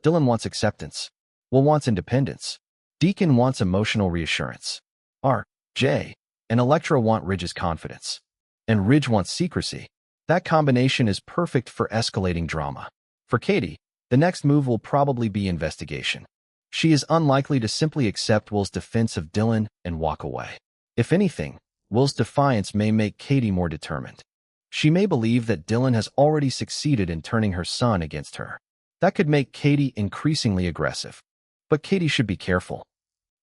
Dylan wants acceptance. Will wants independence. Deacon wants emotional reassurance. J and Electra want Ridge's confidence. And Ridge wants secrecy. That combination is perfect for escalating drama. For Katie, the next move will probably be investigation. She is unlikely to simply accept Will's defense of Dylan and walk away. If anything, Will's defiance may make Katie more determined. She may believe that Dylan has already succeeded in turning her son against her. That could make Katie increasingly aggressive. But Katie should be careful.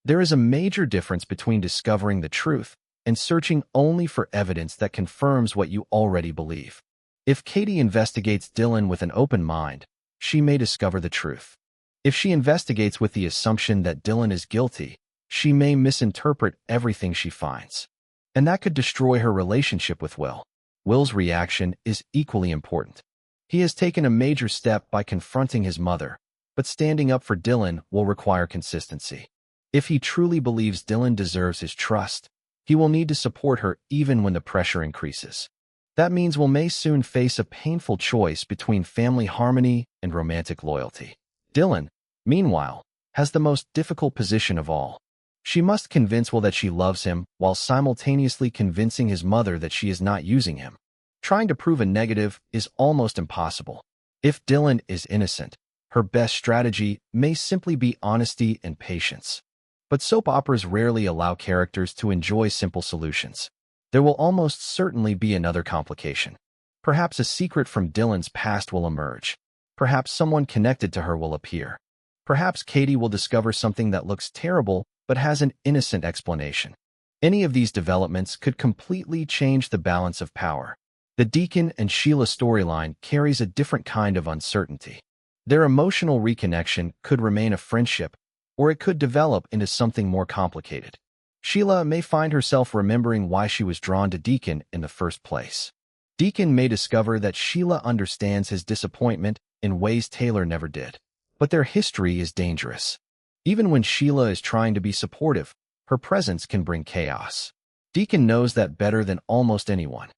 There is a major difference between discovering the truth and searching only for evidence that confirms what you already believe. If Katie investigates Dylan with an open mind, she may discover the truth. If she investigates with the assumption that Dylan is guilty, she may misinterpret everything she finds. And that could destroy her relationship with Will. Will's reaction is equally important. He has taken a major step by confronting his mother, but standing up for Dylan will require consistency. If he truly believes Dylan deserves his trust, he will need to support her even when the pressure increases. That means Will may soon face a painful choice between family harmony and romantic loyalty. Dylan, meanwhile, has the most difficult position of all. She must convince Will that she loves him while simultaneously convincing his mother that she is not using him. Trying to prove a negative is almost impossible. If Dylan is innocent, her best strategy may simply be honesty and patience. But soap operas rarely allow characters to enjoy simple solutions. There will almost certainly be another complication. Perhaps a secret from Dylan's past will emerge. Perhaps someone connected to her will appear. Perhaps Katie will discover something that looks terrible but has an innocent explanation. Any of these developments could completely change the balance of power. The Deacon and Sheila storyline carries a different kind of uncertainty. Their emotional reconnection could remain a friendship, or it could develop into something more complicated. Sheila may find herself remembering why she was drawn to Deacon in the first place. Deacon may discover that Sheila understands his disappointment in ways Taylor never did. But their history is dangerous. Even when Sheila is trying to be supportive, her presence can bring chaos. Deacon knows that better than almost anyone.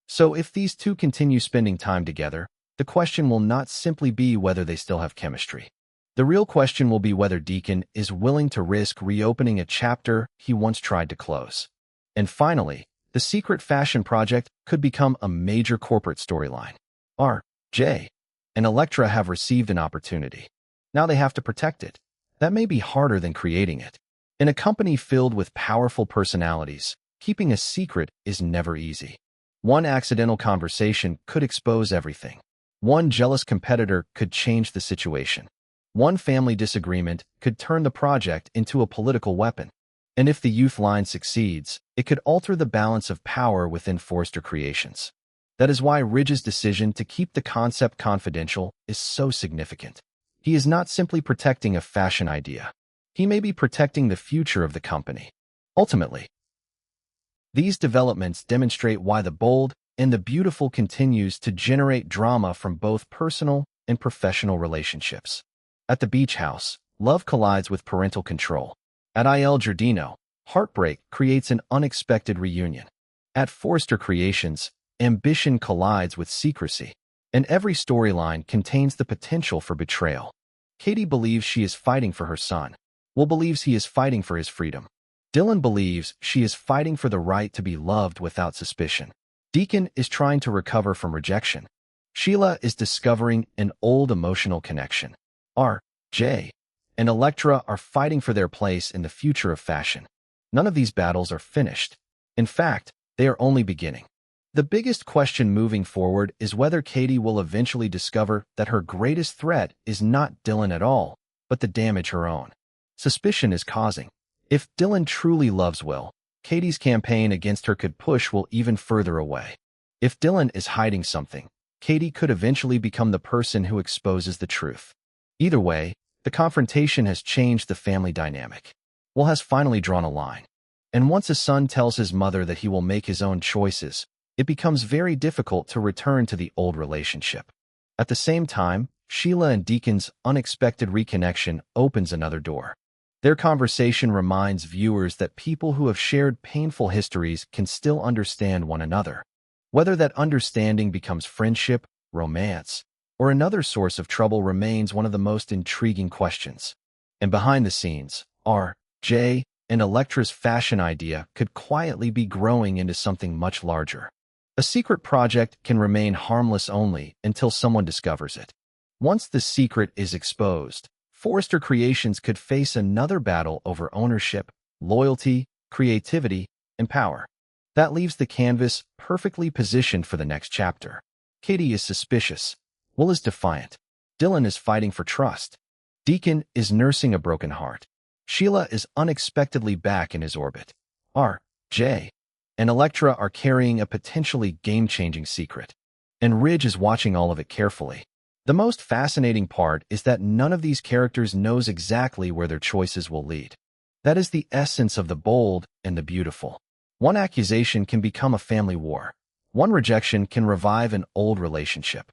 So if these two continue spending time together, the question will not simply be whether they still have chemistry. The real question will be whether Deacon is willing to risk reopening a chapter he once tried to close. And finally, the secret fashion project could become a major corporate storyline. J and Electra have received an opportunity. Now they have to protect it. That may be harder than creating it. In a company filled with powerful personalities, keeping a secret is never easy. One accidental conversation could expose everything. One jealous competitor could change the situation. One family disagreement could turn the project into a political weapon. And if the youth line succeeds, it could alter the balance of power within Forrester Creations. That is why Ridge's decision to keep the concept confidential is so significant. He is not simply protecting a fashion idea. He may be protecting the future of the company. Ultimately, these developments demonstrate why the bold and the beautiful continues to generate drama from both personal and professional relationships. At the beach house, love collides with parental control. At Il Giardino, heartbreak creates an unexpected reunion. At Forrester Creations, ambition collides with secrecy. And every storyline contains the potential for betrayal. Katie believes she is fighting for her son. Will believes he is fighting for his freedom. Dylan believes she is fighting for the right to be loved without suspicion. Deacon is trying to recover from rejection. Sheila is discovering an old emotional connection. J and Electra are fighting for their place in the future of fashion. None of these battles are finished. In fact, they are only beginning. The biggest question moving forward is whether Katie will eventually discover that her greatest threat is not Dylan at all, but the damage her own suspicion is causing. If Dylan truly loves Will, Katie's campaign against her could push Will even further away. If Dylan is hiding something, Katie could eventually become the person who exposes the truth. Either way, the confrontation has changed the family dynamic. Will has finally drawn a line. And once a son tells his mother that he will make his own choices, it becomes very difficult to return to the old relationship. At the same time, Sheila and Deacon's unexpected reconnection opens another door. Their conversation reminds viewers that people who have shared painful histories can still understand one another. Whether that understanding becomes friendship, romance, or another source of trouble remains one of the most intriguing questions. And behind the scenes, R.J. and Elektra's fashion idea could quietly be growing into something much larger. A secret project can remain harmless only until someone discovers it. Once the secret is exposed, Forrester Creations could face another battle over ownership, loyalty, creativity, and power. That leaves the canvas perfectly positioned for the next chapter. Katie is suspicious. Will is defiant. Dylan is fighting for trust. Deacon is nursing a broken heart. Sheila is unexpectedly back in his orbit. R.J. and Elektra are carrying a potentially game-changing secret. And Ridge is watching all of it carefully. The most fascinating part is that none of these characters knows exactly where their choices will lead. That is the essence of the bold and the beautiful. One accusation can become a family war. One rejection can revive an old relationship.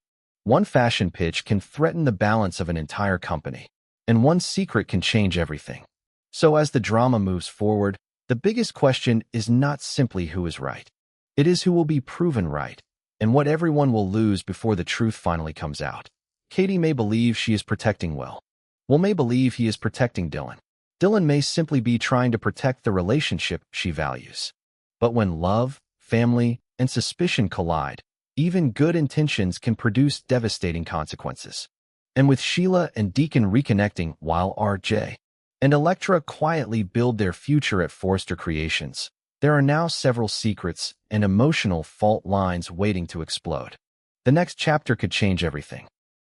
One fashion pitch can threaten the balance of an entire company. And one secret can change everything. So as the drama moves forward, the biggest question is not simply who is right. It is who will be proven right, and what everyone will lose before the truth finally comes out. Katie may believe she is protecting Will. Will may believe he is protecting Dylan. Dylan may simply be trying to protect the relationship she values. But when love, family, and suspicion collide, even good intentions can produce devastating consequences. And with Sheila and Deacon reconnecting while R.J. and Elektra quietly build their future at Forrester Creations, there are now several secrets and emotional fault lines waiting to explode. The next chapter could change everything.